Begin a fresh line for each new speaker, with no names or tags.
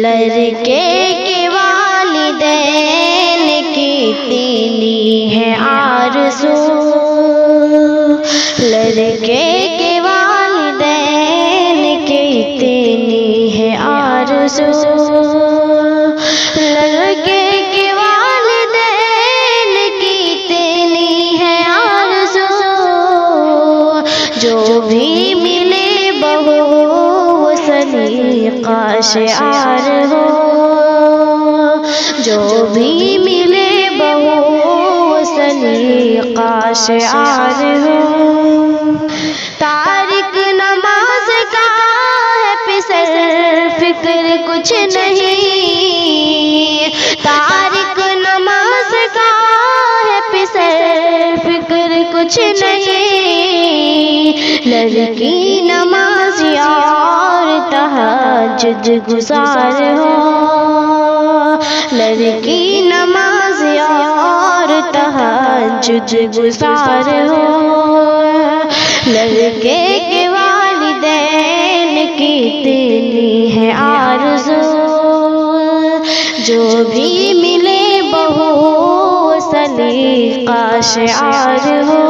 لڑکے کے والدین کی اتنی ہے آرزو، لڑکے کے والدین کی اتنی ہے آرزو، لڑکے کے والدین کی اتنی ہے آرزو، جو بھی ملے بہو وہ سلیقہ شعار ہو، جو بھی ملے بہو وہ سلیقہ شعار ہو، تارک نماز کا ہے پسر فکر کچھ نہیں، تارک نماز کا ہے پسر فکر کچھ نہیں، لڑکی نمازی اور تہجد گزار ہو، لڑکی نمازی اور تہجد گزار ہو، لڑکے کے والدین کی اتنی ہے آرزو، جو بھی ملے بہو سلیقہ شعار ہو۔